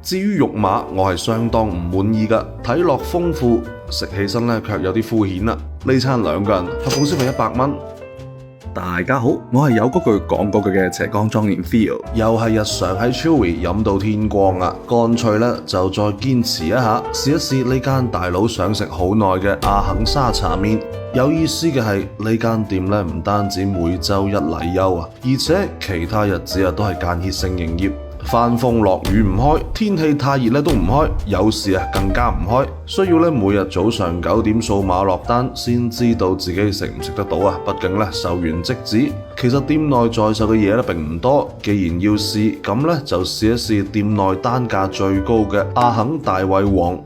至於肉馬，我係相當唔滿意㗎，睇落豐富，食起身咧卻有啲敷衍啦。呢餐兩個人合共消費100蚊。大家好，我係有嗰句講嗰句嘅斜槓莊園 Theo， 又係日常喺 Chewy 飲到天光啊，乾脆咧就再堅持一下，試一試呢間大佬想食好耐嘅阿肯沙茶麵。有意思嘅係呢間店咧唔單止每週一例休啊，而且其他日子都係間歇性營業。翻風落雨唔開，天氣太熱都唔開，有時更加唔開，需要每日早上9點掃碼落單先知道自己食唔食得到啊！畢竟售完即止。其實店內在售嘅嘢並唔多，既然要試，咁就試一試店內單價最高嘅阿肯大胃王。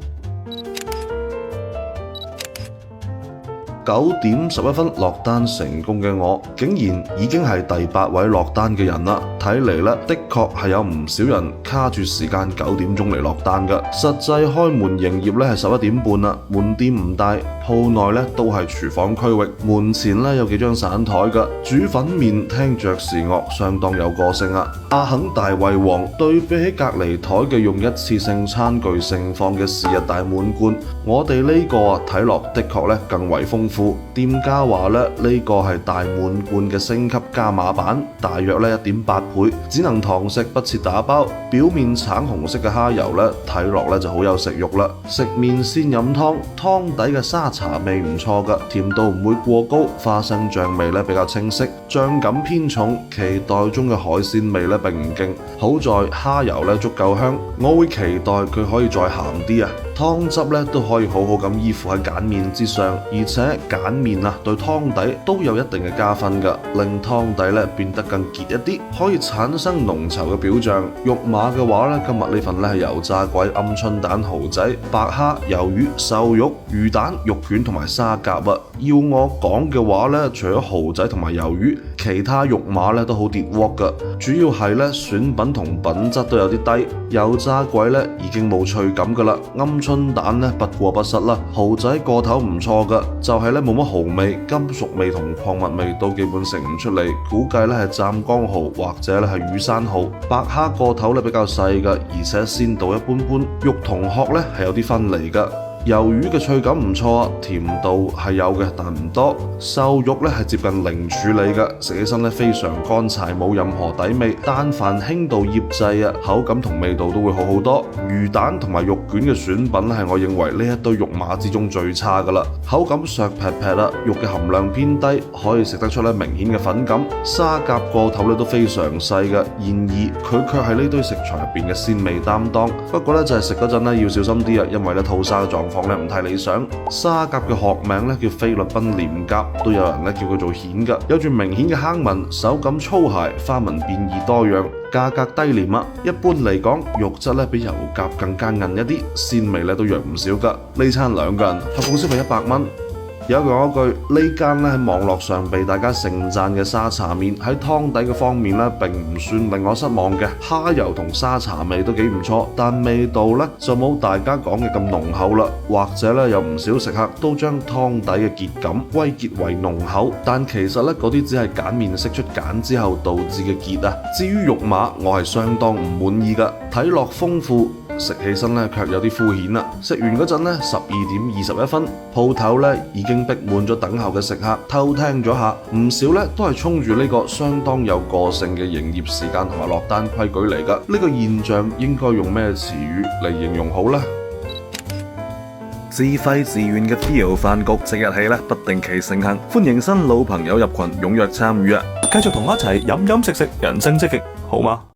9點11分落單成功嘅我，竟然已經係第8位落單嘅人啦。睇嚟的確係有唔少人卡住時間9點鐘嚟落單㗎。實際開門營業係11點半啦，門店唔大，鋪內都係廚房區域，門前有幾張散台㗎。煮粉麵聽爵士樂，相當有個性啊！阿肯大胃王對比起隔離台嘅用一次性餐具盛放嘅時日大滿貫，我哋呢個睇落的確更為豐富。店家話呢個係大滿貫嘅升級加碼版，大約1.8倍，只能堂食不設打包。表面橙紅色嘅蝦油睇落就好有食慾啦。食麵先飲湯，湯底嘅沙茶味唔錯㗎，甜度唔會過高，花生醬味比較清晰，醬感偏重。期待中嘅海鮮味並唔勁，好在蝦油足夠香，我會期待佢可以再鹹啲啊！湯汁都可以好好咁依附喺鹼麵之上，而且鹼麵對湯底都有一定嘅加分㗎，令湯底變得更結一啲，可以產生濃稠嘅表象。肉馬嘅話今日呢份係油炸鬼、鵪鶉蛋、蠔仔、白蝦、魷魚、瘦肉、魚蛋、肉卷同埋沙甲啊！要我講嘅話除咗蠔仔同埋魷魚，其他肉馬都好跌鑊㗎，主要係選品同品質都有啲低。油炸鬼已經冇脆感㗎啦，鵪鶉蛋不過不失啦，蠔仔個頭唔錯㗎，就係冇乜蠔味、金屬味同礦物味都基本食唔出嚟，估計係湛江蠔或者係雨山蠔。白蝦個頭比較細㗎，而且鮮度一般般，肉同殼係有啲分離㗎。魷魚嘅脆感唔錯，甜度係有嘅，但唔多。瘦肉係接近零處理嘅，食起身非常乾柴，冇任何底味。但凡輕度醃製口感同味道都會好好多。魚蛋同埋肉卷嘅選品係我認為呢一堆肉馬之中最差㗎啦，口感削劈劈啦，肉嘅含量偏低，可以食得出明顯嘅粉感。沙甲個頭都非常細嘅，然而佢卻係呢堆食材入邊嘅鮮味擔當。不過就係食嗰陣要小心啲啊，因為吐沙嘅狀況唔太理想。沙甲嘅學名叫菲律賓廉甲，都有人叫佢做蜆㗎，有住明顯嘅坑紋，手感粗糙，花紋變異多樣，價格低廉啊。一般嚟講，肉質比油甲更加韌一啲，鮮味都弱唔少㗎。呢餐兩個人合共消費100蚊。有講一句，呢間喺網絡上被大家盛讚嘅沙茶麵喺湯底嘅方面並唔算令我失望嘅，蝦油同沙茶味都幾唔錯，但味道就冇大家講嘅咁濃厚啦。或者有唔少食客都將湯底嘅結感歸結為濃厚，但其實嗰啲只係鹼麵釋出鹼之後導致嘅結啊。至於肉馬，我係相當唔滿意㗎，睇落豐富，食起身卻有啲敷衍啦。食完嗰陣12點21分，鋪頭已經逼滿咗等候嘅食客。偷聽咗下，唔少都係衝住呢個相當有個性嘅營業時間同埋落單規矩嚟㗎。呢個現象應該用咩詞語嚟形容好呢？自費自願嘅 Theo 飯局即日起不定期盛行，歡迎新老朋友入群，踴躍參與啊！繼續同我一齊飲飲食食，人生積極，好嗎？